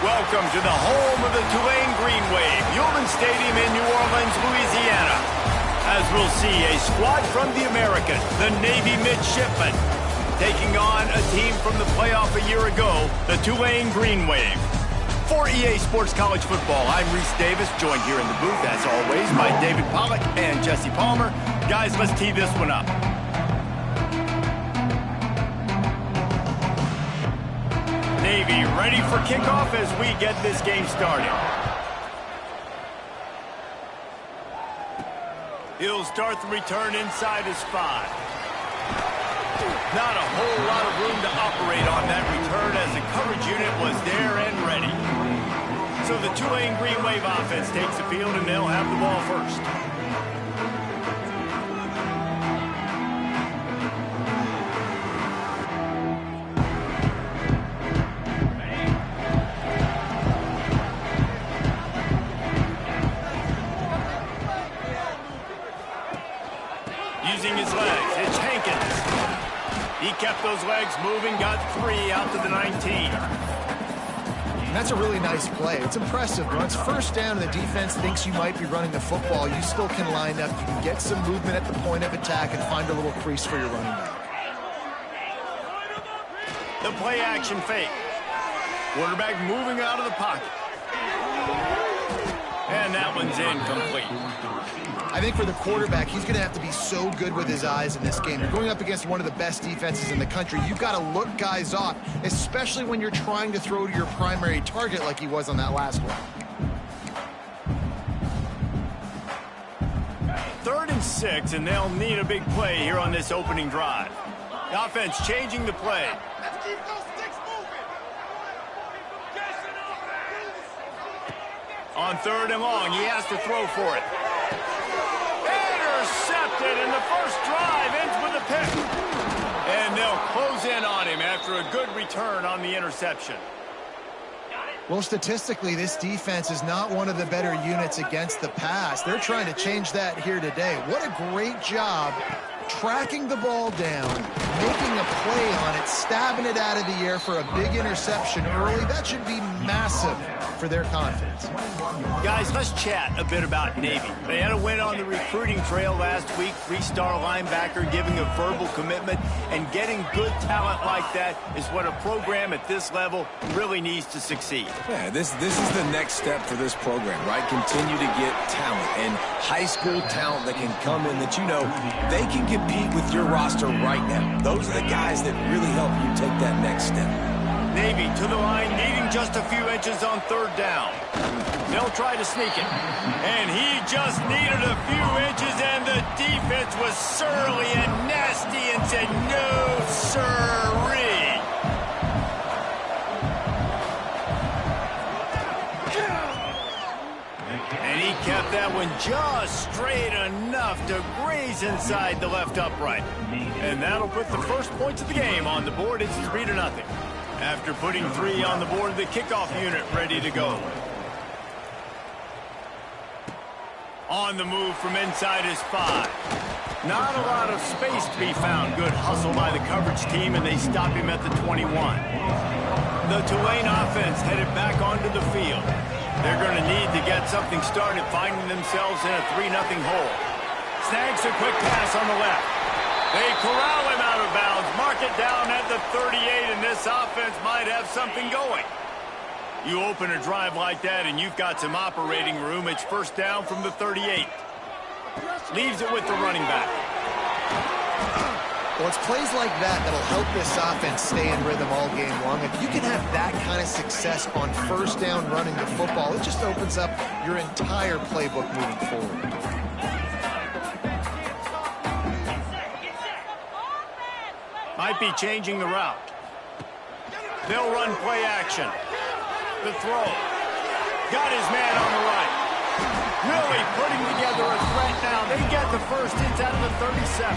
Welcome to the home of the Tulane Green Wave, Yulman Stadium in New Orleans, Louisiana. As we'll see, a squad from the American, the Navy Midshipmen, taking on a team from the playoff a year ago, the Tulane Green Wave. For EA Sports College Football, I'm Reese Davis, joined here in the booth, as always, by David Pollack and Jesse Palmer. Guys, let's tee this one up. Navy ready for kickoff as we get this game started. He'll start the return inside his 5. Not a whole lot of room to operate on that return as the coverage unit was there and ready. So the Tulane Green Wave offense takes the field and they'll have the ball first. Using his legs, it's Hankins. He kept those legs moving, got 3 out to the 19. That's a really nice play. It's impressive. Once first down and the defense thinks you might be running the football, you still can line up. You can get some movement at the point of attack and find a little crease for your running back. The play action fake. Quarterback moving out of the pocket. And that one's incomplete. I think for the quarterback, he's going to have to be so good with his eyes in this game. You're going up against one of the best defenses in the country. You've got to look guys off, especially when you're trying to throw to your primary target like he was on that last one. 3rd and 6, and they'll need a big play here on this opening drive. The offense changing the play. Let's keep those sticks moving. On 3rd and long, he has to throw for it. Intercepted, and the first drive ends with a pick. And they'll close in on him after a good return on the interception. Well, statistically, this defense is not one of the better units against the pass. They're trying to change that here today. What a great job tracking the ball down, making a play on it, stabbing it out of the air for a big interception early. That should be massive for their confidence. Guys, let's chat a bit about Navy. They had a win on the recruiting trail last week. 3-star linebacker giving a verbal commitment, and getting good talent like that is what a program at this level really needs to succeed. Yeah, this is the next step for this program, right? Continue to get talent and high school talent that can come in that, you know, they can compete with your roster right now. Those are the guys that really help you take that next step. Navy to the line, needing just a few inches on 3rd down. They'll try to sneak it. And he just needed a few inches, and the defense was surly and nasty and said, no, sirree. And he kept that one just straight enough to graze inside the left upright. And that'll put the first points of the game on the board. It's 3-0. After putting 3 on the board, the kickoff unit ready to go. On the move from inside his 5. Not a lot of space to be found. Good hustle by the coverage team, and they stop him at the 21. The Tulane offense headed back onto the field. They're going to need to get something started, finding themselves in a 3-0 hole. Snags a quick pass on the left. They corral him out of bounds, mark it down at the 38, and this offense might have something going. You open a drive like that, and you've got some operating room. It's first down from the 38. Leaves it with the running back. Well, it's plays like that that'll help this offense stay in rhythm all game long. If you can have that kind of success on first down running the football, it just opens up your entire playbook moving forward. Might be changing the route. They'll run play action. The throw. Got his man on the right. Really putting together a threat now. They get the first. It's out of the 37.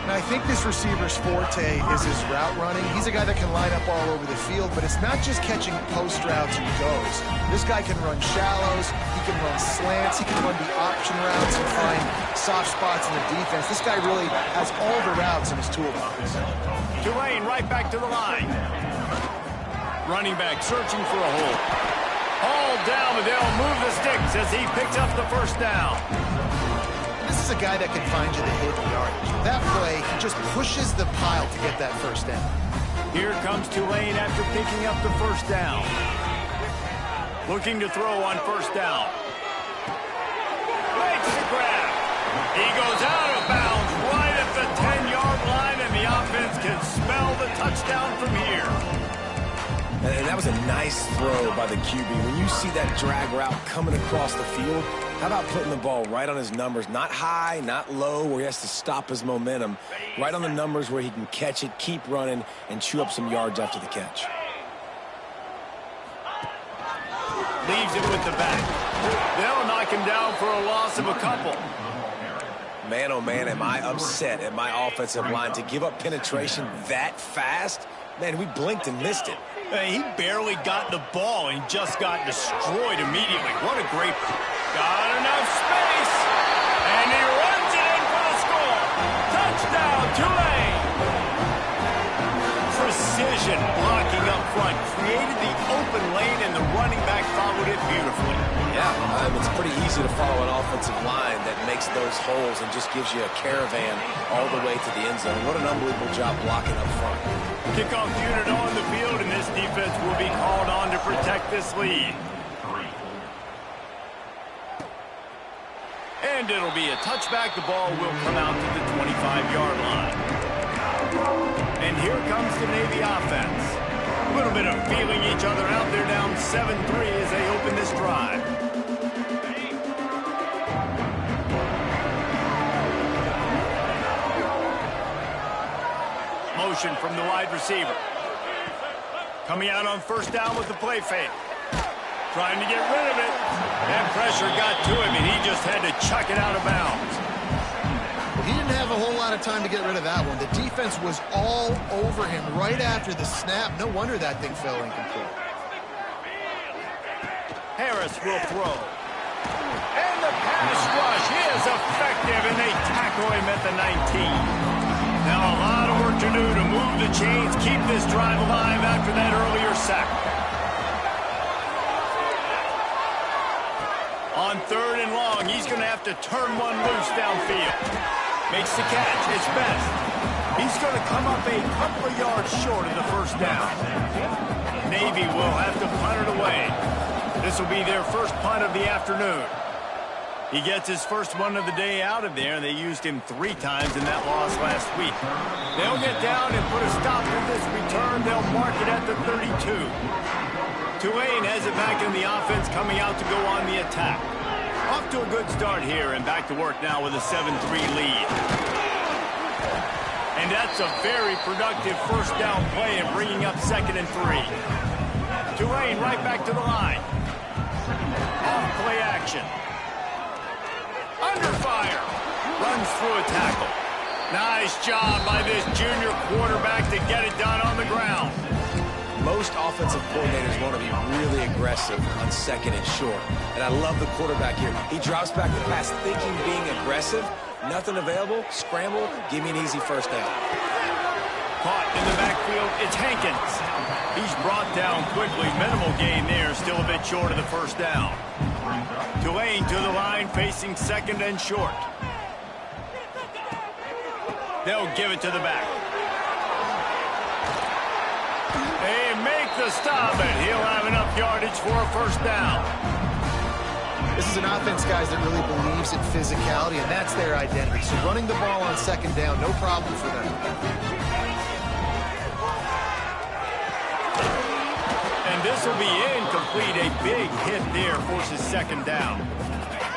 Now, I think this receiver's forte is his route running. He's a guy that can line up all over the field, but it's not just catching post routes and goes. This guy can run shallows, he can run slants, he can run the option routes and find soft spots in the defense. This guy really has all the routes in his toolbox. Tulane right back to the line. Running back searching for a hole. All down, but they'll move the sticks as he picks up the first down. This is a guy that can find you the hidden yardage. That play, he just pushes the pile to get that first down. Here comes Tulane after picking up the first down. Looking to throw on first down. Makes the grab. He goes out of bounds right at the 10-yard line, and the offense can smell the touchdown from here. And that was a nice throw by the QB. When you see that drag route coming across the field, how about putting the ball right on his numbers? Not high, not low, where he has to stop his momentum. Right on the numbers where he can catch it, keep running, and chew up some yards after the catch. Leaves it with the back. They'll knock him down for a loss of a couple. Man, oh man, am I upset at my offensive line to give up penetration that fast? Man, we blinked and missed it. He barely got the ball and just got destroyed immediately. What a great... Got enough space. And he runs it in for the score. Touchdown, Tulane. Precision blocking up front. Created the open lane, and the running back followed it beautifully. Yeah, it's pretty easy to follow an offensive line that makes those holes and just gives you a caravan all the way to the end zone. What an unbelievable job blocking up front. Kickoff unit on the field, and this defense will be called on to protect this lead. And it'll be a touchback. The ball will come out to the 25-yard line. And here comes the Navy offense. A little bit of feeling each other out. They're down 7-3 as they open this drive. Motion from the wide receiver. Coming out on first down with the play fake. Trying to get rid of it. That pressure got to him, and he just had to chuck it out of bounds. He didn't have a whole lot of time to get rid of that one. The defense was all over him right after the snap. No wonder that thing fell incomplete. Harris will throw. And the pass rush is effective, and they tackle him at the 19. Now a lot of work to do to move the chains, keep this drive alive after that earlier sack. On third and long, he's going to have to turn one loose downfield. Makes the catch. It's best. He's going to come up a couple of yards short of the first down. Navy will have to punt it away. This will be their first punt of the afternoon. He gets his first one of the day out of there, and they used him 3 times in that loss last week. They'll get down and put a stop to this return. They'll mark it at the 32. Tulane has it back in the offense, coming out to go on the attack. Off to a good start here, and back to work now with a 7-3 lead. And that's a very productive first down play and bringing up 2nd and 3. Tulane right back to the line. Off play action. Under fire. Runs through a tackle. Nice job by this junior quarterback to get it done on the ground. Most offensive coordinators want to be really aggressive on 2nd and short. And I love the quarterback here. He drops back the pass thinking being aggressive. Nothing available. Scramble. Give me an easy first down. Caught in the backfield. It's Hankins. He's brought down quickly. Minimal gain there. Still a bit short of the first down. Tulane to the line, facing 2nd and short. They'll give it to the back. They make the stop, and he'll have enough yardage for a first down. This is an offense, guys, that really believes in physicality, and that's their identity. So running the ball on 2nd down, no problem for them. And this will be incomplete. A big hit there forces 2nd down.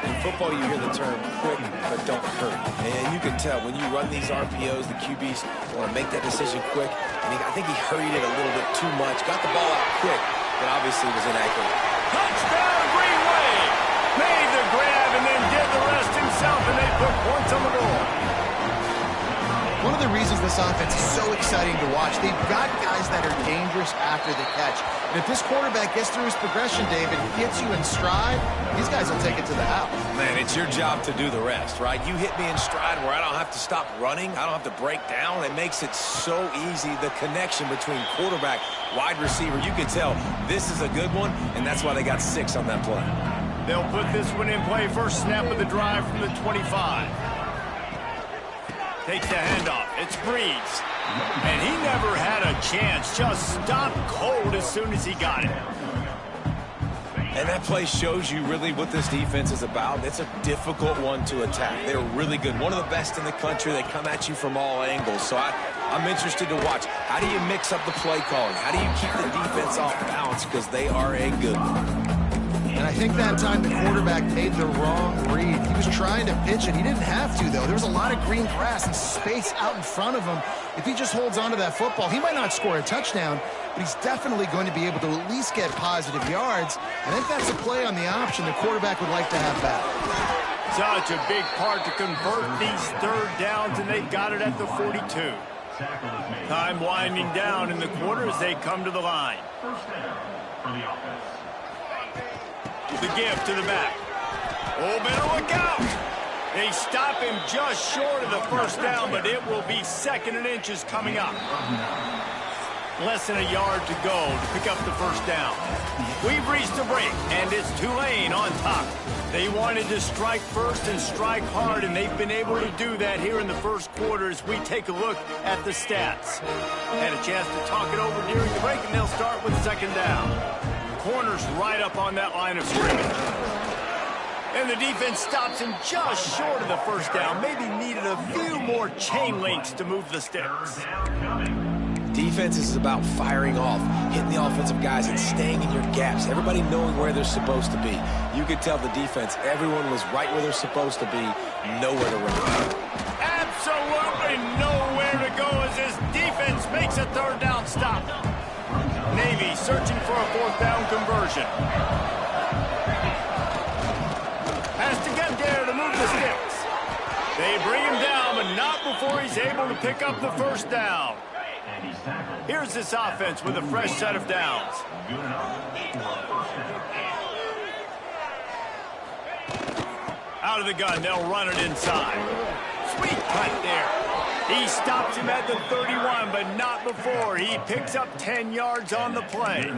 In football, you hear the term quick but don't hurt. And you can tell when you run these RPOs, the QBs want to make that decision quick. And I think he hurried it a little bit too much. Got the ball out quick, but obviously was inaccurate. Touchdown, Green Wave! Made the grab and then did the rest himself, and they put points on the board. one of the reasons this offense is so exciting to watch. They've got guys that are dangerous after the catch. And if this quarterback gets through his progression, David, he hits you in stride, these guys will take it to the house. Man, it's your job to do the rest, right? You hit me in stride where I don't have to stop running. I don't have to break down. It makes it so easy, the connection between quarterback, wide receiver. You can tell this is a good one, and that's why they got 6 on that play. They'll put this one in play. First snap of the drive from the 25. Takes the handoff. It's Breeds. And he never had a chance. Just stopped cold as soon as he got it. And that play shows you really what this defense is about. It's a difficult one to attack. They're really good. One of the best in the country. They come at you from all angles. So I'm interested to watch. How do you mix up the play calling? How do you keep the defense off balance? Because they are a good one. And I think that time the quarterback made the wrong read. He was trying to pitch it. He didn't have to, though. There was a lot of green grass and space out in front of him. If he just holds on to that football, he might not score a touchdown, but he's definitely going to be able to at least get positive yards. And if that's a play on the option, the quarterback would like to have back. Such a big part to convert these third downs, and they got it at the 42. Time winding down in the quarter as they come to the line. The give to the back. Oh, better look out. They stop him just short of the first down, but it will be 2nd and inches coming up. Less than a yard to go to pick up the first down. We've reached the break, and it's Tulane on top. They wanted to strike first and strike hard, and they've been able to do that here in the first quarter as we take a look at the stats. Had a chance to talk it over during the break, and they'll start with 2nd down. Corners right up on that line of scrimmage. And the defense stops him just short of the first down. Maybe needed a few more chain links to move the sticks. Defense is about firing off, hitting the offensive guys and staying in your gaps. Everybody knowing where they're supposed to be. You could tell the defense, everyone was right where they're supposed to be, nowhere to run. Absolutely nowhere to go as this defense makes a 3rd down stop. Navy searching for a 4th down conversion. Has to get there to move the sticks. They bring him down, but not before he's able to pick up the first down. Here's this offense with a fresh set of downs. Out of the gun, they'll run it inside. Sweet cut there. He stops him at the 31, but not before. He picks up 10 yards on the play.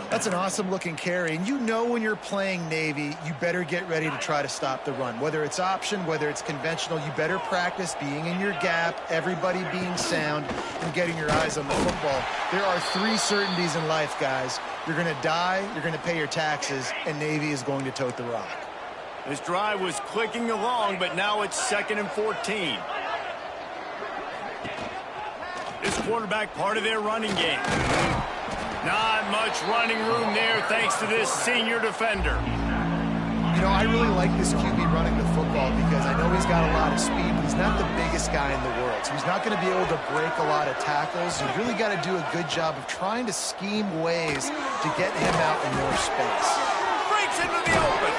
That's an awesome-looking carry. And you know when you're playing Navy, you better get ready to try to stop the run. Whether it's option, whether it's conventional, you better practice being in your gap, everybody being sound, and getting your eyes on the football. There are 3 certainties in life, guys. You're going to die, you're going to pay your taxes, and Navy is going to tote the rock. This drive was clicking along, but now it's 2nd and 14. This quarterback part of their running game. Not much running room there thanks to this senior defender. You know, I really like this QB running the football because I know he's got a lot of speed, but he's not the biggest guy in the world. So he's not going to be able to break a lot of tackles. You really got to do a good job of trying to scheme ways to get him out in more space. Breaks into the open.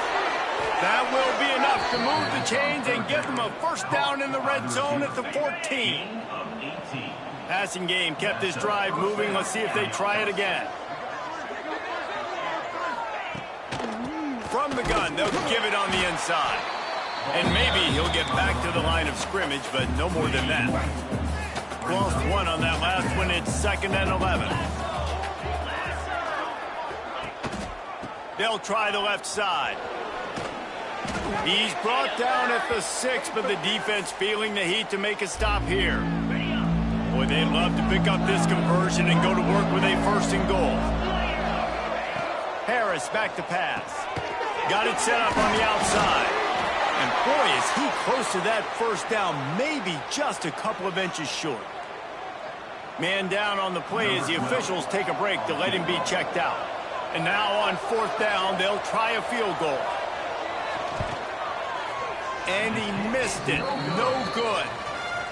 That will be enough to move the chains and give them a first down in the red zone at the 14. Passing game kept this drive moving. Let's see if they try it again. From the gun, they'll give it on the inside. And maybe he'll get back to the line of scrimmage, but no more than that. Lost 1 on that last one. It's 2nd and 11. They'll try the left side. He's brought down at the 6, but the defense feeling the heat to make a stop here. Boy, they'd love to pick up this conversion and go to work with a 1st and goal. Harris back to pass. Got it set up on the outside. And boy, is he close to that first down, maybe just a couple of inches short. Man down on the play as the officials take a break to let him be checked out. And now on 4th down, they'll try a field goal. And he missed it. No good.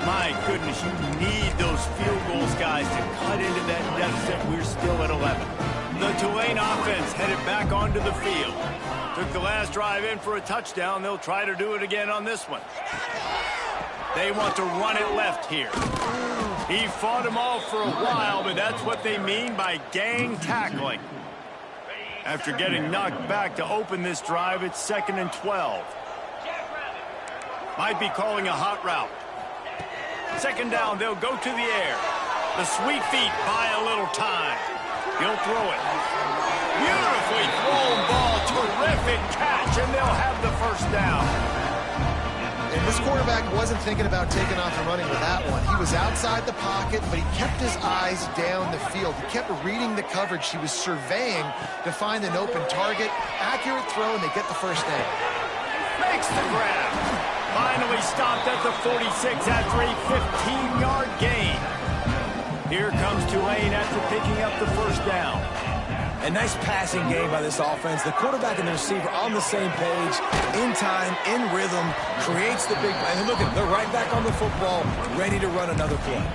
My goodness, you need those field goals, guys, to cut into that deficit. We're still at 11. The Tulane offense headed back onto the field. Took the last drive in for a touchdown. They'll try to do it again on this one. They want to run it left here. He fought them off for a while, but that's what they mean by gang tackling. After getting knocked back to open this drive, it's 2nd and 12. Might be calling a hot route. 2nd down, they'll go to the air. The sweet feet buy a little time. He'll throw it. Beautifully thrown ball, terrific catch, and they'll have the first down. And this quarterback wasn't thinking about taking off and running with that one. He was outside the pocket, but he kept his eyes down the field. He kept reading the coverage. He was surveying to find an open target. Accurate throw, and they get the first down. Makes the grab. Finally stopped at the 46 after a 15-yard gain. Here comes Tulane after picking up the first down. A nice passing game by this offense. The quarterback and the receiver on the same page, in time, in rhythm, creates the big play. And look, they're right back on the football, ready to run another play.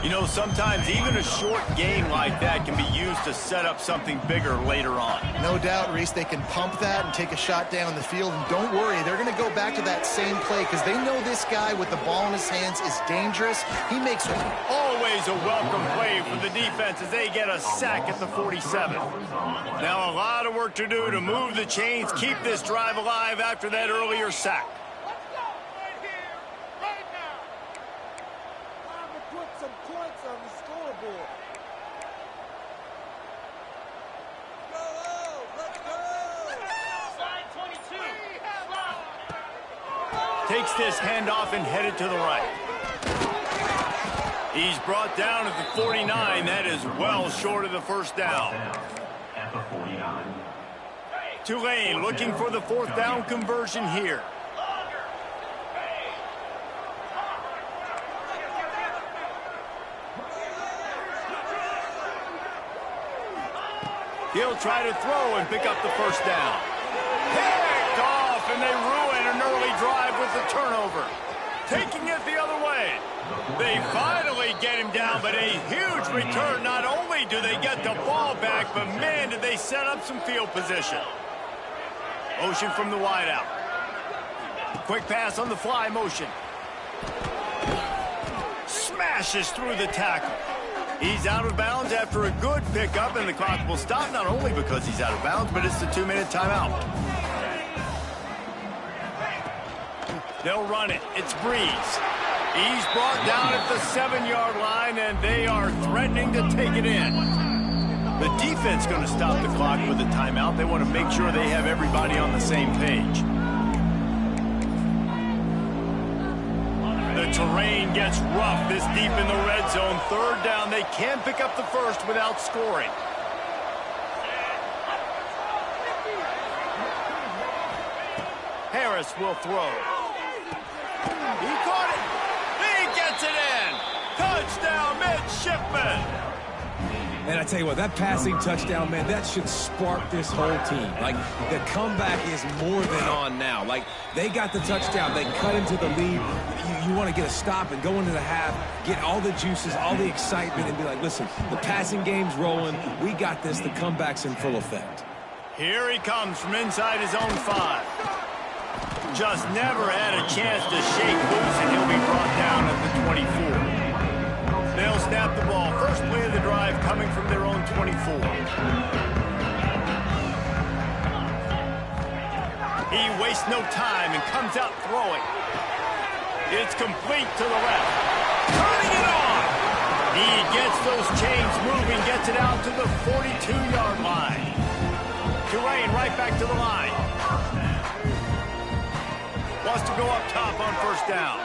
You know, sometimes even a short game like that can be used to set up something bigger later on. No doubt, Reese, they can pump that and take a shot down the field. And don't worry, they're going to go back to that same play because they know this guy with the ball in his hands is dangerous. He makes one. Always a welcome play for the defense as they get a sack at the 47. Now a lot of work to do to move the chains, keep this drive alive after that earlier sack. Takes this handoff and headed to the right. He's brought down at the 49. That is well short of the first down. Tulane looking for the 4th down conversion here. He'll try to throw and pick up the first down. Picked off, and they ruin an early drive with the turnover. Taking it the other way. They finally get him down, but a huge return. Not only do they get the ball back, but man, did they set up some field position. Motion from the wideout. Quick pass on the fly motion. Smashes through the tackle. He's out of bounds after a good pickup, and the clock will stop not only because he's out of bounds, but it's the 2-minute timeout. They'll run it. It's Breeze. He's brought down at the 7-yard line, and they are threatening to take it in. The defense going to stop the clock with a timeout. They want to make sure they have everybody on the same page. The terrain gets rough this deep in the red zone. 3rd down. They can pick up the first without scoring. Harris will throw. He caught it. He gets it in. Touchdown, midshipman. And I tell you what, that passing touchdown, man, that should spark this whole team. Like, the comeback is more than on now. Like, they got the touchdown. They cut into the lead. You want to get a stop and go into the half, get all the juices, all the excitement, and be like, listen, the passing game's rolling. We got this. The comeback's in full effect. Here he comes from inside his own 5. Just never had a chance to shake loose, and he'll be brought down at the 24. They'll snap the ball. First play of the drive coming from their own 24. He wastes no time and comes out throwing. It's complete to the left. Turning it on. He gets those chains moving, gets it out to the 42-yard line. Tulane right back to the line. Wants to go up top on first down.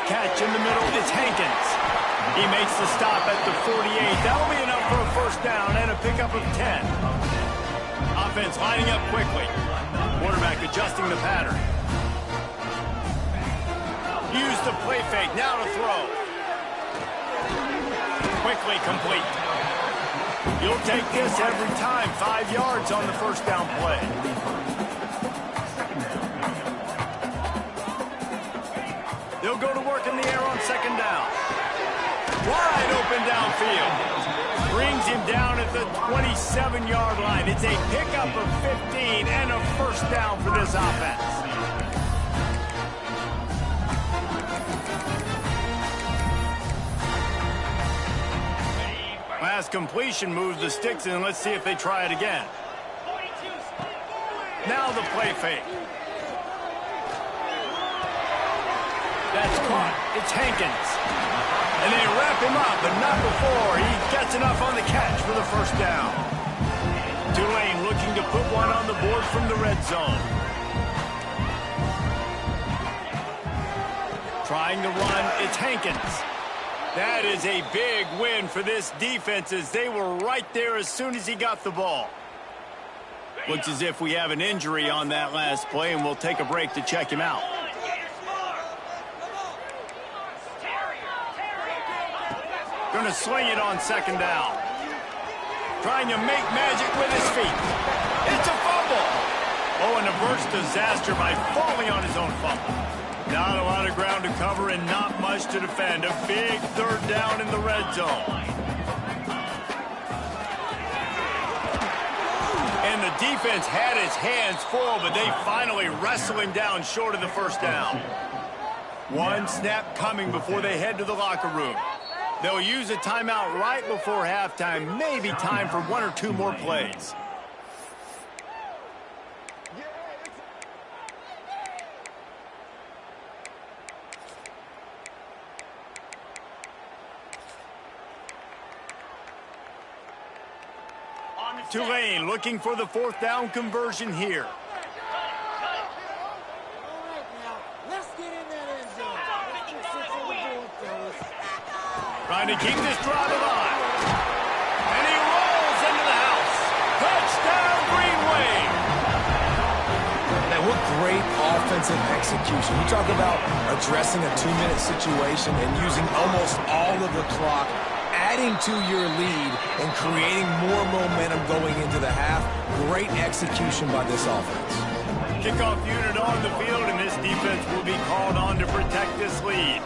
Catch in the middle is Hankins. He makes the stop at the 48. That'll be enough for a first down and a pickup of 10. Offense lining up quickly. Quarterback adjusting the pattern. Use the play fake. Now to throw. Quickly complete. You'll take this every time. 5 yards on the first down play. They'll go to work in the air on second down. Wide open downfield. Brings him down at the 27-yard line. It's a pickup of 15 and a first down for this offense. last completion moved the sticks, and let's see if they try it again. Now the play fake. That's caught. It's Hankins. And they wrap him up, but not before he gets enough on the catch for the first down. Tulane looking to put one on the board from the red zone. Trying to run, it's Hankins. That is a big win for this defense as they were right there as soon as he got the ball. Looks as if we have an injury on that last play, and we'll take a break to check him out. Going to sling it on second down. Trying to make magic with his feet. It's a fumble. Oh, and a burst disaster by falling on his own fumble. Not a lot of ground to cover and not much to defend. A big third down in the red zone. And the defense had his hands full, but they finally wrestle him down short of the first down. One snap coming before they head to the locker room. They'll use a timeout right before halftime. Maybe time for one or two more plays. Tulane looking for the fourth down conversion here. Trying to keep this drive alive. And he rolls into the house. Touchdown, Green Wave. Man, what great offensive execution. You talk about addressing a 2-minute situation and using almost all of the clock, adding to your lead and creating more momentum going into the half. Great execution by this offense. Kickoff unit on the field, and this defense will be called on to protect this lead.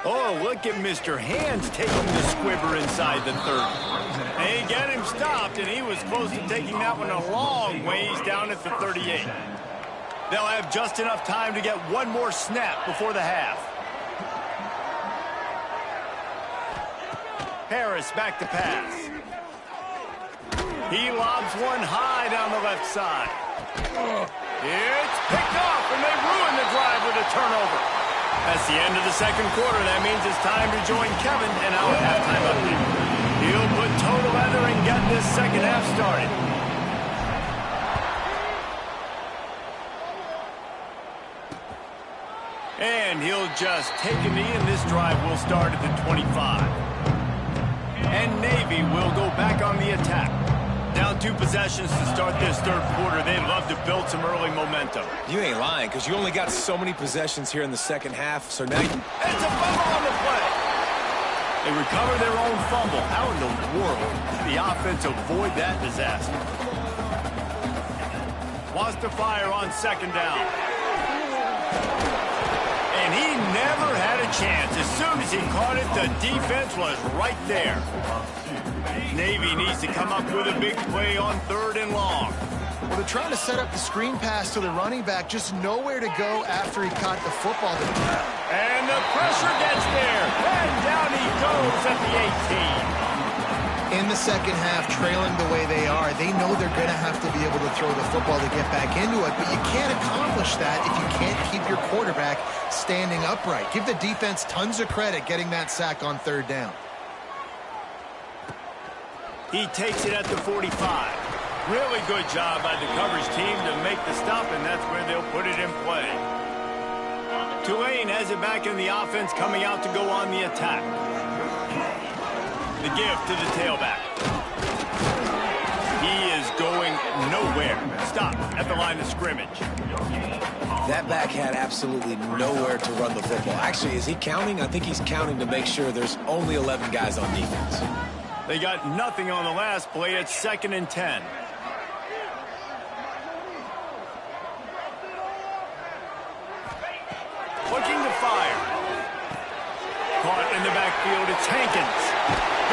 Oh, look at Mr. Hands taking the squibber inside the 30. They get him stopped, and he was close to taking that one a long ways down at the 38. They'll have just enough time to get one more snap before the half. Harris back to pass. He lobs one high down the left side. It's picked off, and they ruin the drive with a turnover. That's the end of the second quarter. That means it's time to join Kevin and our halftime update. He'll put total leather and get this second half started. And he'll just take a knee, and this drive will start at the 25. And Navy will go back on the attack. Down 2 possessions to start this third quarter. They'd love to build some early momentum. You ain't lying, because you only got so many possessions here in the second half, so now you... It's a fumble on the play. They recover their own fumble. How in the world did the offense avoid that disaster? Wants to fire on second down. And he never had a chance. As soon as he caught it, the defense was right there. Navy needs to come up with a big play on third and long. Well, they're trying to set up the screen pass to the running back, just nowhere to go after he caught the football. And the pressure gets there. And down he goes at the 18. In the second half, trailing the way they are, they know they're going to have to be able to throw the football to get back into it, but you can't accomplish that if you can't keep your quarterback standing upright. Give the defense tons of credit getting that sack on third down. He takes it at the 45. Really good job by the coverage team to make the stop, and that's where they'll put it in play. Tulane has it back in the offense, coming out to go on the attack. The give to the tailback. He is going nowhere. Stop at the line of scrimmage. That back had absolutely nowhere to run the football. Actually, is he counting? I think he's counting to make sure there's only 11 guys on defense. They got nothing on the last play. It's 2nd and 10. Looking to fire. Caught in the backfield. It's Hankins.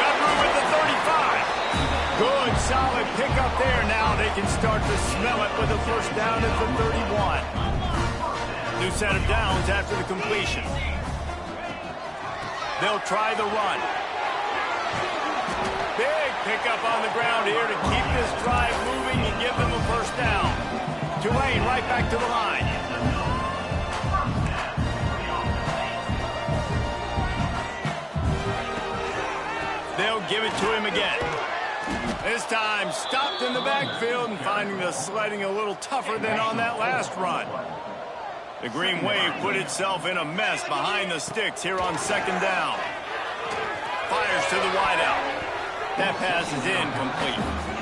Got room at the 35. Good, solid pickup there. Now they can start to smell it with a first down at the 31. New set of downs after the completion. They'll try the run. Big pickup on the ground here to keep this drive moving and give them a first down. Tulane right back to the line. They'll give it to him again. This time stopped in the backfield and finding the sledding a little tougher than on that last run. The Green Wave put itself in a mess behind the sticks here on second down. Fires to the wideout. That pass is incomplete.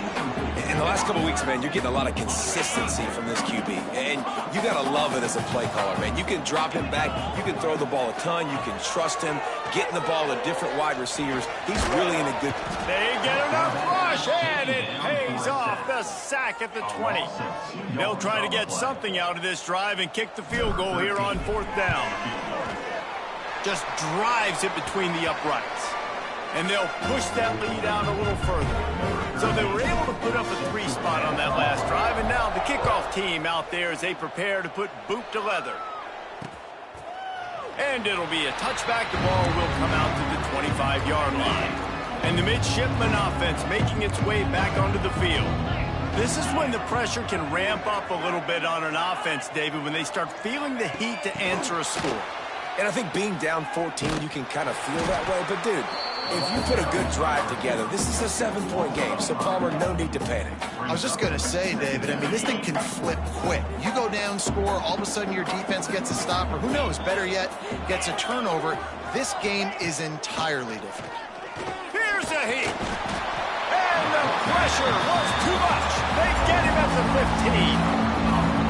In the last couple weeks, man, you're getting a lot of consistency from this QB. And you got to love it as a play caller, man. You can drop him back. You can throw the ball a ton. You can trust him. Getting the ball to different wide receivers. He's really in a good... They get enough rush, and it pays off. The sack at the 20. They'll try to get something out of this drive and kick the field goal here on fourth down. Just drives it between the uprights. And they'll push that lead out a little further. So they were able to put up a 3 spot on that last drive, and now the kickoff team out there as they prepare to put boot to leather. And it'll be a touchback. The ball will come out to the 25-yard line. And the midshipman offense making its way back onto the field. This is when the pressure can ramp up a little bit on an offense, David, when they start feeling the heat to answer a score. And I think being down 14, you can kind of feel that way. But, dude, if you put a good drive together, this is a 7-point game. So, Palmer, no need to panic. I was just going to say, David, I mean, this thing can flip quick. You go down, score, all of a sudden your defense gets a stop, or who knows, better yet, gets a turnover. This game is entirely different. Here's a heat. And the pressure was too much. They get him at the 15.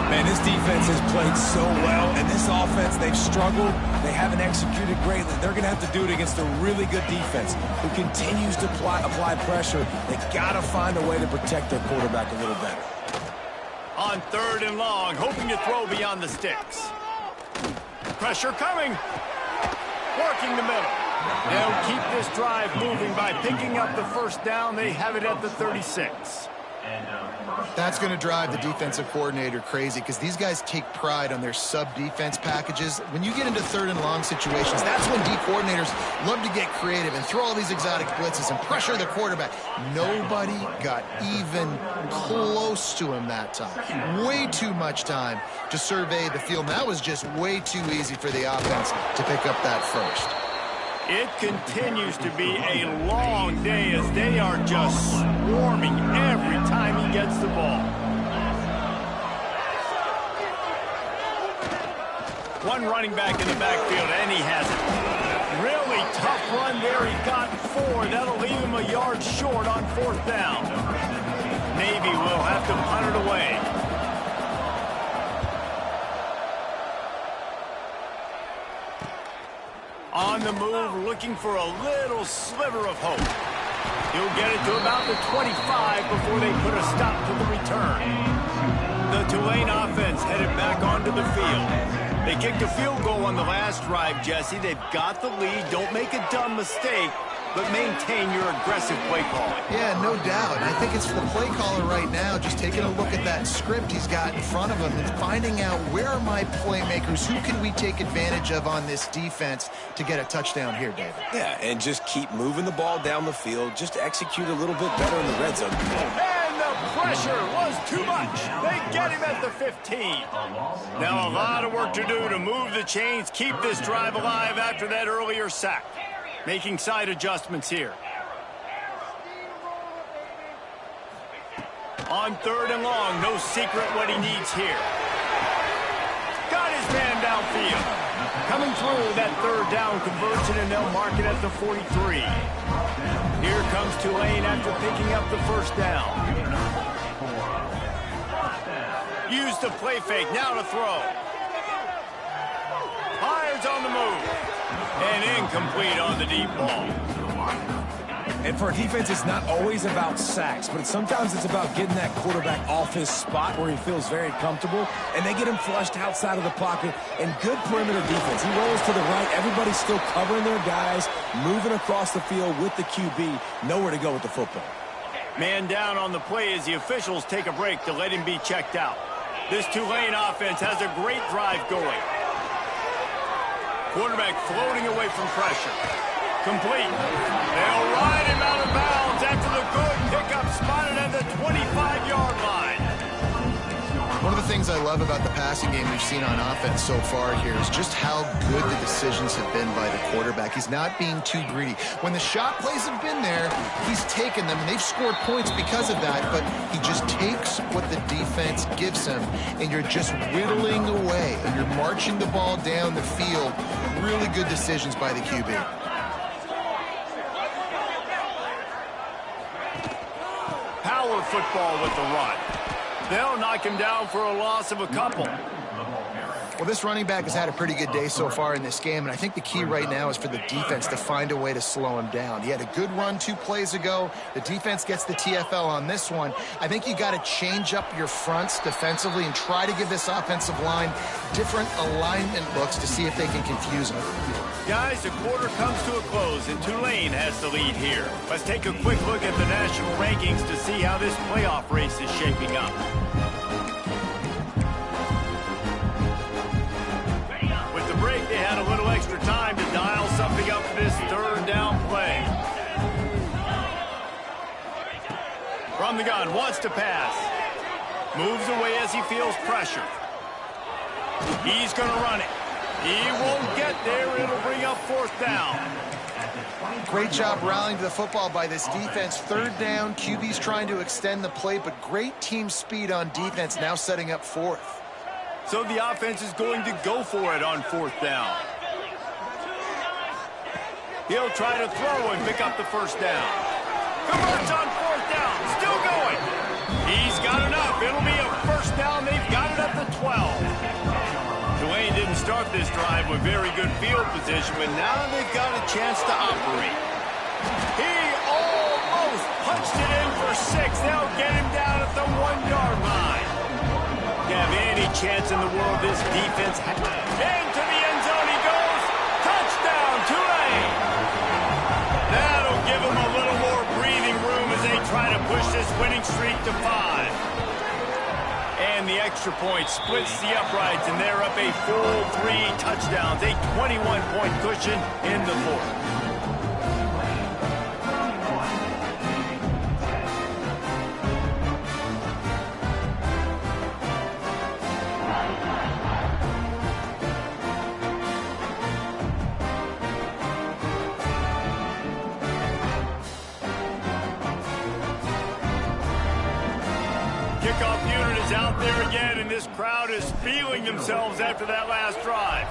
Man, this defense has played so well, and this offense, they've struggled. They haven't executed greatly. They're going to have to do it against a really good defense who continues to apply pressure. They got to find a way to protect their quarterback a little better. On third and long, hoping to throw beyond the sticks. Pressure coming. Working the middle. They'll keep this drive moving by picking up the first down. They have it at the 36. That's going to drive the defensive coordinator crazy because these guys take pride on their sub-defense packages. When you get into third and long situations, that's when D coordinators love to get creative and throw all these exotic blitzes and pressure the quarterback. Nobody got even close to him that time. Way too much time to survey the field. And that was just way too easy for the offense to pick up that first. It continues to be a long day as they are just swarming every time he gets the ball. One running back in the backfield, and he has it. Really tough run there. He got 4. That'll leave him a yard short on fourth down. Navy will have to punt it away. On the move, looking for a little sliver of hope. He'll get it to about the 25 before they put a stop to the return. The Tulane offense headed back onto the field. They kicked a field goal on the last drive, Jesse. They've got the lead. Don't make a dumb mistake, but maintain your aggressive play calling. Yeah, no doubt. I think it's the play caller right now just taking a look at that script he's got in front of him and finding out where are my playmakers, who can we take advantage of on this defense to get a touchdown here, David. Yeah, and just keep moving the ball down the field. Just execute a little bit better in the red zone. And the pressure was too much. They get him at the 15. Now a lot of work to do to move the chains, keep this drive alive after that earlier sack. Making side adjustments here. On third and long, no secret what he needs here. Got his man downfield. Coming through that third down conversion, and they'll mark it at the 43. Here comes Tulane after picking up the first down. Use the play fake, now to throw. Fires on the move. And incomplete on the deep ball. And for a defense, it's not always about sacks, but sometimes it's about getting that quarterback off his spot where he feels very comfortable, and they get him flushed outside of the pocket. And good perimeter defense. He rolls to the right. Everybody's still covering their guys, moving across the field with the QB. Nowhere to go with the football. Man down on the play as the officials take a break to let him be checked out. This Tulane offense has a great drive going. Quarterback floating away from pressure. Complete. They'll ride him out of bounds after the good pickup spotted at the 25-yard line. One of the things I love about the passing game we've seen on offense so far here is just how good the decisions have been by the quarterback. He's not being too greedy. When the shot plays have been there, he's taken them, and they've scored points because of that, but he just takes what the defense gives him, and you're just whittling away, and you're marching the ball down the field. Really good decisions by the QB. Power football with the run. They'll knock him down for a loss of a couple. Well, this running back has had a pretty good day so far in this game, and I think the key right now is for the defense to find a way to slow him down. He had a good run 2 plays ago. The defense gets the TFL on this one. I think you got to change up your fronts defensively and try to give this offensive line different alignment looks to see if they can confuse him. Guys, the quarter comes to a close, and Tulane has the lead here. Let's take a quick look at the national rankings to see how this playoff race is shaping up. With the break, they had a little extra time to dial something up for this third down play. From the gun, wants to pass. Moves away as he feels pressure. He's going to run it. He won't get there. It'll bring up 4th down. Great job rallying to the football by this defense. 3rd down, QB's trying to extend the play, but great team speed on defense, now setting up 4th. So the offense is going to go for it on 4th down. He'll try to throw and pick up the 1st down. Converts on 4th down. Still going. He's got enough. It'll be a 1st down. They've got it at the 12. Tulane didn't start this drive with very good field position, but now they've got a chance to operate. He almost punched it in for 6. They'll get him down at the 1-yard line. You have any chance in the world this defense has. Into the end zone he goes. Touchdown, Tulane. That'll give them a little more breathing room as they try to push this winning streak to 5. And the extra point splits the uprights, and they're up a full 3 touchdowns, a 21-point cushion in the 4th. Kickoff unit is out there again, and this crowd is feeling themselves after that last drive.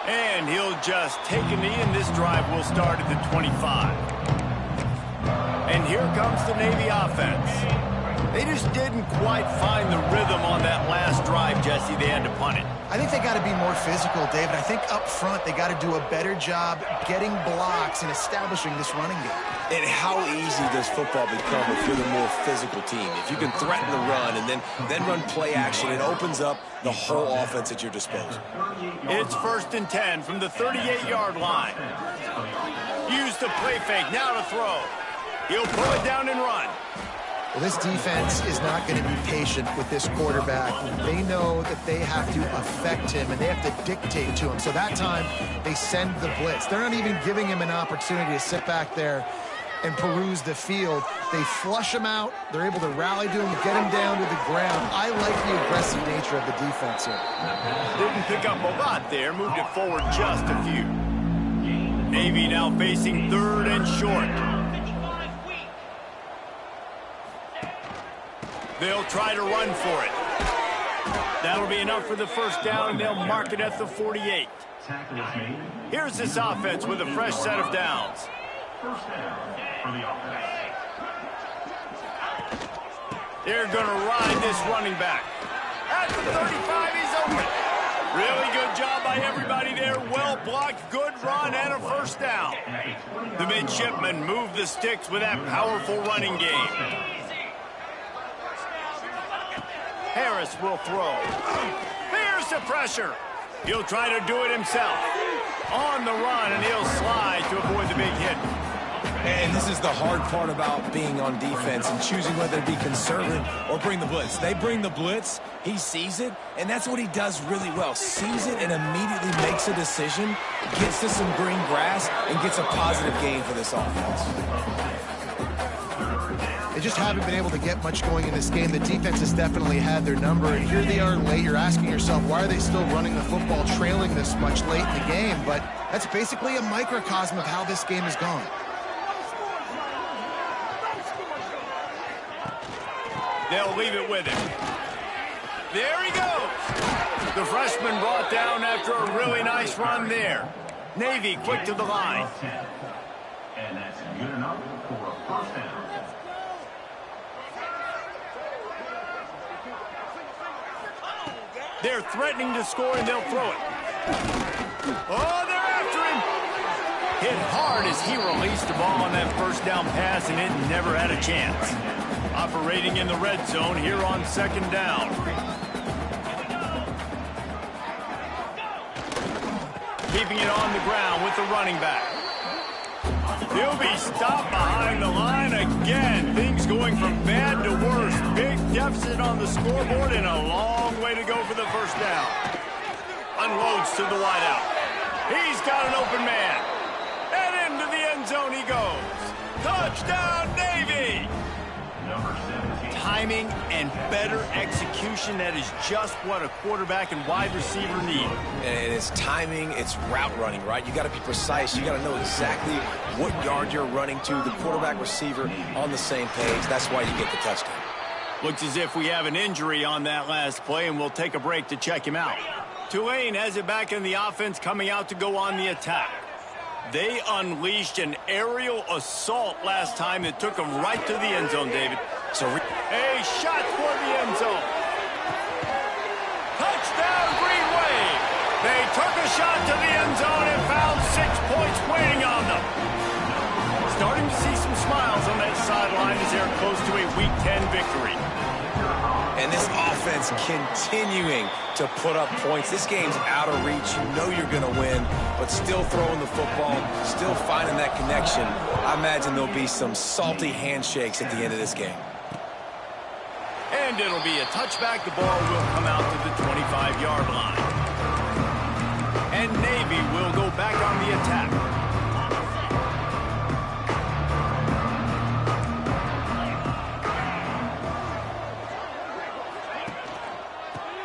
And he'll just take a knee, and this drive will start at the 25. And here comes the Navy offense. They just didn't quite find the rhythm on that last drive, Jesse. They had to punt it. I think they got to be more physical, David. I think up front they got to do a better job getting blocks and establishing this running game. And how easy does football become if you're the more physical team? If you can threaten the run and then run play action, it opens up the whole offense at your disposal. It's 1st and 10 from the 38-yard line. Use the play fake, now to throw. He'll pull it down and run. Well, this defense is not going to be patient with this quarterback. They know that they have to affect him, and they have to dictate to him. So that time, they send the blitz. They're not even giving him an opportunity to sit back there and peruse the field. They flush him out. They're able to rally to him, get him down to the ground. I like the aggressive nature of the defense here. Didn't pick up a lot there. Moved it forward just a few. Navy now facing 3rd and short. They'll try to run for it. That'll be enough for the 1st down, and they'll mark it at the 48. Here's this offense with a fresh set of downs. They're going to ride this running back. At the 35, he's open. Really good job by everybody there. Well blocked, good run, and a 1st down. The midshipmen move the sticks with that powerful running game. Harris will throw. Here's the pressure. He'll try to do it himself. On the run, and he'll slide to avoid the big hit. And this is the hard part about being on defense and choosing whether to be conservative or bring the blitz. They bring the blitz. He sees it, and that's what he does really well. Sees it and immediately makes a decision, gets to some green grass, and gets a positive gain for this offense. They just haven't been able to get much going in this game. The defense has definitely had their number, and here they are late. You're asking yourself, why are they still running the football, trailing this much late in the game? But that's basically a microcosm of how this game has gone. They'll leave it with him. There he goes. The freshman brought down after a really nice run there. Navy quick to the line. And that's good enough for a first down. They're threatening to score, and they'll throw it. Oh, they're after him. Hit hard as he released the ball on that first down pass, and it never had a chance. Operating in the red zone here on second down. Keeping it on the ground with the running back. He'll be stopped behind the line again. Things going from bad to worse. Big deficit on the scoreboard and a long way to go for the first down. Unloads to the wideout. He's got an open man. And into the end zone he goes. Touchdown, Navy! Timing and better execution, that is just what a quarterback and wide receiver need. And it's timing, it's route running, right? You got to be precise. You got to know exactly what yard you're running to. The quarterback receiver on the same page. That's why you get the touchdown. Looks as if we have an injury on that last play, and we'll take a break to check him out. Tulane has it back in the offense, coming out to go on the attack. They unleashed an aerial assault last time that took them right to the end zone, David. So a shot toward the end zone. Touchdown, Green Wave. They took a shot to the end zone and found 6 points waiting on them. Starting to see some smiles on that sideline as they're close to a Week 10 victory. And this offense continuing to put up points. This game's out of reach. You know you're going to win, but still throwing the football, still finding that connection. I imagine there'll be some salty handshakes at the end of this game. And it'll be a touchback. The ball will come out to the 25-yard line. And Navy will go back on the attack.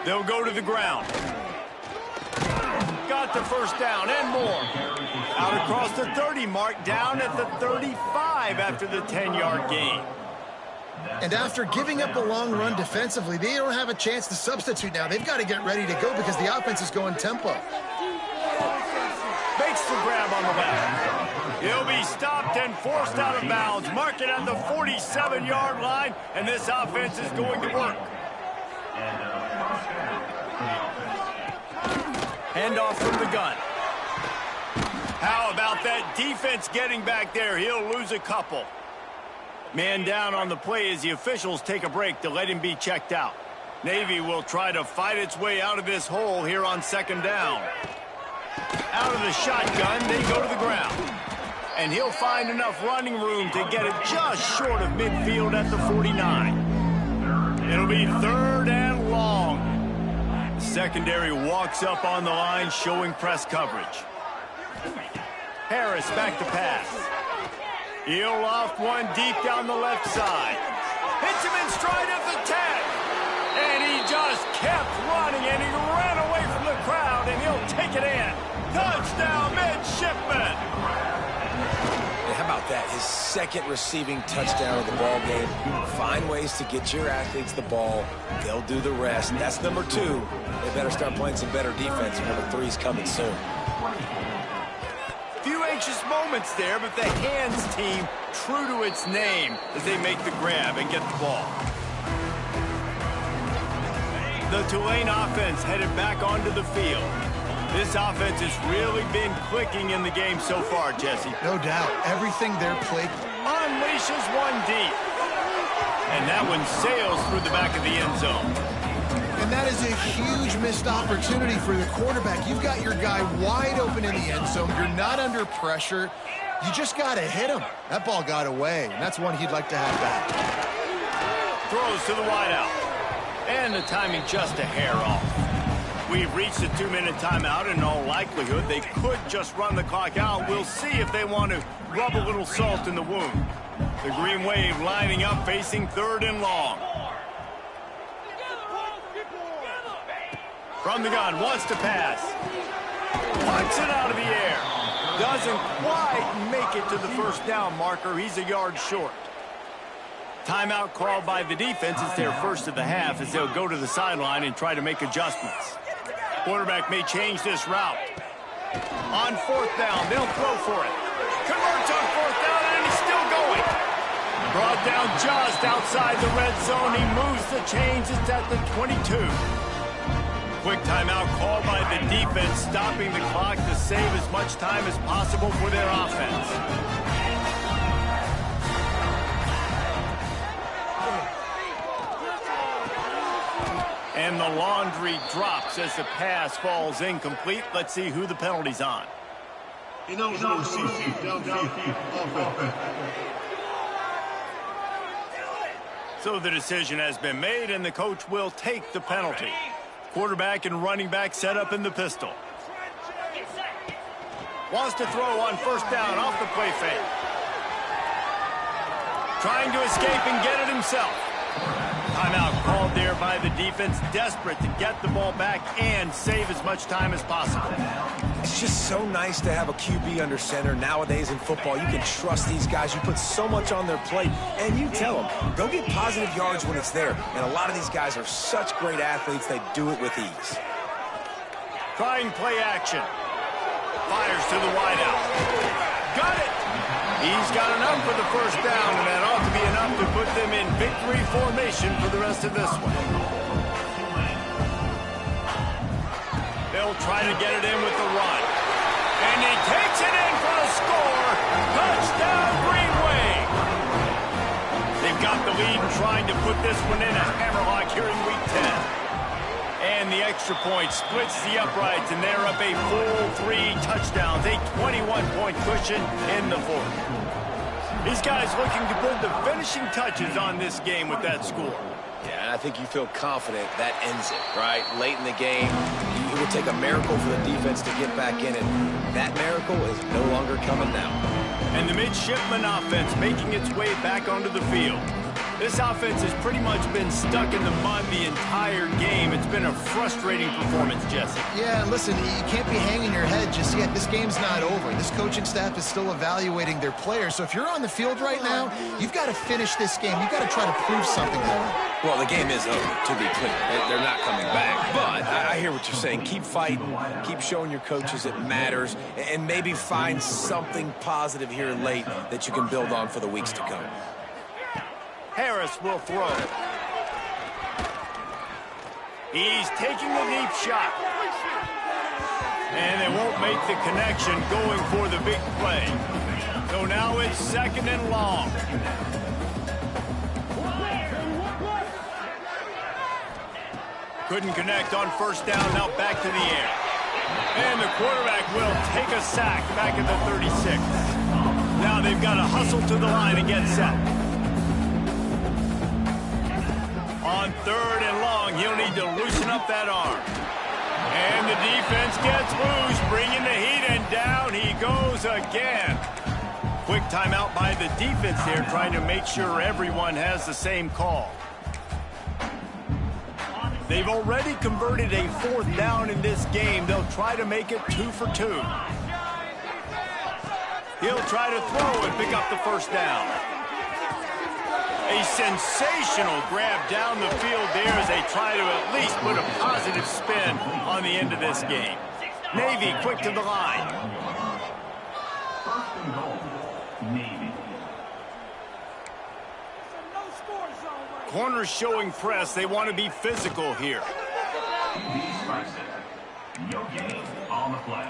They'll go to the ground. Got the first down and more. Out across the 30 mark, down at the 35 after the 10-yard gain. And after giving up a long run defensively, they don't have a chance to substitute now. They've got to get ready to go because the offense is going tempo. Makes the grab on the left. He'll be stopped and forced out of bounds. Mark it at the 47-yard line, and this offense is going to work. Handoff from the gun. How about that defense getting back there? He'll lose a couple. Man down on the play as the officials take a break to let him be checked out. Navy will try to fight its way out of this hole here on second down. Out of the shotgun, they go to the ground. And he'll find enough running room to get it just short of midfield at the 49. It'll be third and long. Secondary walks up on the line, showing press coverage. Harris back to pass. He'll loft one deep down the left side. Hits him in stride at the 10. And he just kept running, and he ran away from the crowd, and he'll take it in. Touchdown, midshipman. And how about that? His second receiving touchdown of the ball game. Find ways to get your athletes the ball. They'll do the rest. That's number 2. They better start playing some better defense. Number 3's coming soon. Few anxious moments there, but the hands team true to its name as they make the grab and get the ball. The Tulane offense headed back onto the field. This offense has really been clicking in the game so far, Jesse. No doubt. Everything they're playing unleashes one deep. And that one sails through the back of the end zone. And that is a huge missed opportunity for the quarterback. You've got your guy wide open in the end zone. You're not under pressure. You just got to hit him. That ball got away, and that's one he'd like to have back. Throws to the wideout. And the timing just a hair off. We've reached a 2-minute timeout. In all likelihood, they could just run the clock out. We'll see if they want to rub a little salt in the wound. The Green Wave lining up, facing 3rd and long. From the gun, wants to pass. Punts it out of the air. Doesn't quite make it to the first down marker. He's a yard short. Timeout called by the defense. It's their first of the half as they'll go to the sideline and try to make adjustments. Quarterback may change this route. On 4th down, they'll throw for it. Converts on 4th down, and he's still going. Brought down just outside the red zone. He moves the chains. It's at the 22. Quick timeout called by the defense, stopping the clock to save as much time as possible for their offense. And the laundry drops as the pass falls incomplete. Let's see who the penalty's on. So the decision has been made, and the coach will take the penalty. Quarterback and running back set up in the pistol. Wants to throw on 1st down off the play fake. Trying to escape and get it himself. Timeout called there by the defense, desperate to get the ball back and save as much time as possible. It's just so nice to have a QB under center. Nowadays in football, you can trust these guys. You put so much on their plate, and you tell them, go get positive yards when it's there. And a lot of these guys are such great athletes, they do it with ease. Trying play action. Fires to the wideout. Got it! He's got enough for the 1st down, and that ought to be enough to put them in victory formation for the rest of this one. They'll try to get it in with the run. And he takes it in for the score. Touchdown, Green Wave. They've got the lead and trying to put this one in a hammerlock here in Week 10. And the extra point splits the uprights, and they're up a full 3 touchdowns, a 21-point cushion in the 4th. These guys looking to put the finishing touches on this game with that score. Yeah, I think you feel confident that ends it, right? Late in the game, it would take a miracle for the defense to get back in it. That miracle is no longer coming now. And the midshipman offense making its way back onto the field. This offense has pretty much been stuck in the mud the entire game. It's been a frustrating performance, Jesse. Yeah, listen, you can't be hanging your head just yet. This game's not over. This coaching staff is still evaluating their players. So if you're on the field right now, you've got to finish this game. You've got to try to prove something to them. Well, the game is over, to be clear. They're not coming back. But I hear what you're saying. Keep fighting. Keep showing your coaches it matters. And maybe find something positive here late that you can build on for the weeks to come. Harris will throw. He's taking the deep shot. And they won't make the connection going for the big play. So now it's 2nd and long. Couldn't connect on 1st down, now back to the air. And the quarterback will take a sack back at the 36. Now they've got to hustle to the line and get set. On 3rd and long, he'll need to loosen up that arm. And the defense gets loose, bringing the heat, and down he goes again. Quick timeout by the defense there, trying to make sure everyone has the same call. They've already converted a 4th down in this game. They'll try to make it 2 for 2. He'll try to throw and pick up the 1st down. A sensational grab down the field there as they try to at least put a positive spin on the end of this game. Navy quick to the line. 1st and goal, Navy. Corners showing press. They want to be physical here. Your game on the play.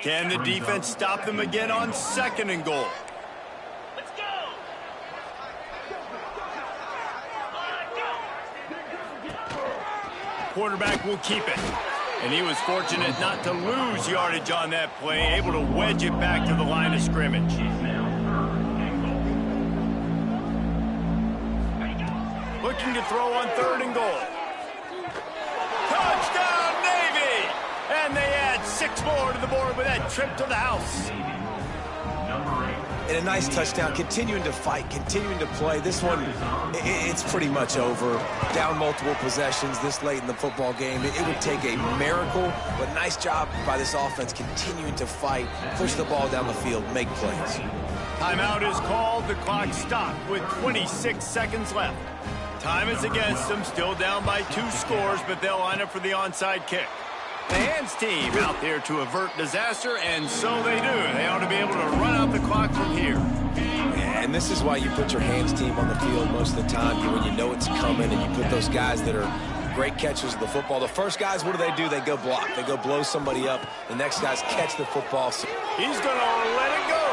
Can the defense stop them again on 2nd and goal? Quarterback will keep it. And he was fortunate not to lose yardage on that play, able to wedge it back to the line of scrimmage. Looking to throw on 3rd and goal. add 6 more to the board with that trip to the house. And a nice touchdown, continuing to fight, continuing to play. This one, it's pretty much over. Down multiple possessions this late in the football game. It would take a miracle, but nice job by this offense continuing to fight, push the ball down the field, make plays. Timeout is called. The clock stopped with 26 seconds left. Time is against them, still down by 2 scores, but they'll line up for the onside kick. The hands team out there to avert disaster, and so they do. They ought to be able to run out the clock from here. And this is why you put your hands team on the field most of the time, when you know it's coming, and you put those guys that are great catchers of the football. The first guys, what do? They go block. They go blow somebody up. The next guys catch the football. He's going to let it go.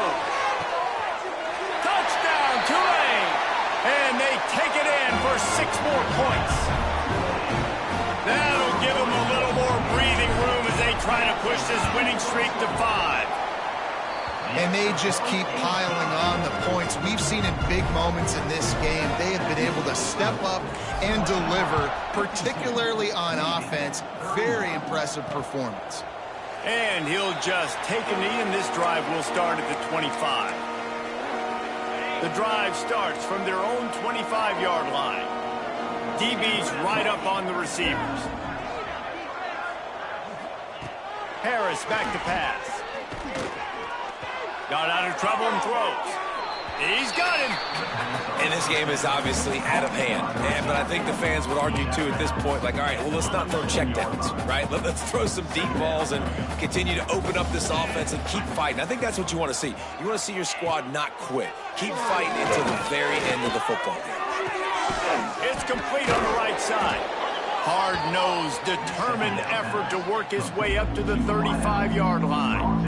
Touchdown, Tulane! And they take it in for 6 more points. That'll give them a little more breathing room as they try to push this winning streak to 5. And they just keep piling on the points. We've seen in big moments in this game, they have been able to step up and deliver, particularly on offense. Very impressive performance. And he'll just take a knee, and this drive will start at the 25. The drive starts from their own 25-yard line. DB's right up on the receivers. Harris back to pass. Got out of trouble and throws. He's got him. And this game is obviously out of hand. But I think the fans would argue, too, at this point, like, all right, well, let's not throw checkdowns, right? Let's throw some deep balls and continue to open up this offense and keep fighting. I think that's what you want to see. You want to see your squad not quit. Keep fighting until the very end of the football game. It's complete on the right side. Hard-nosed, determined effort to work his way up to the 35-yard line.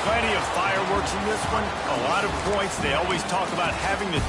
Plenty of fireworks in this one. A lot of points. They always talk about having to...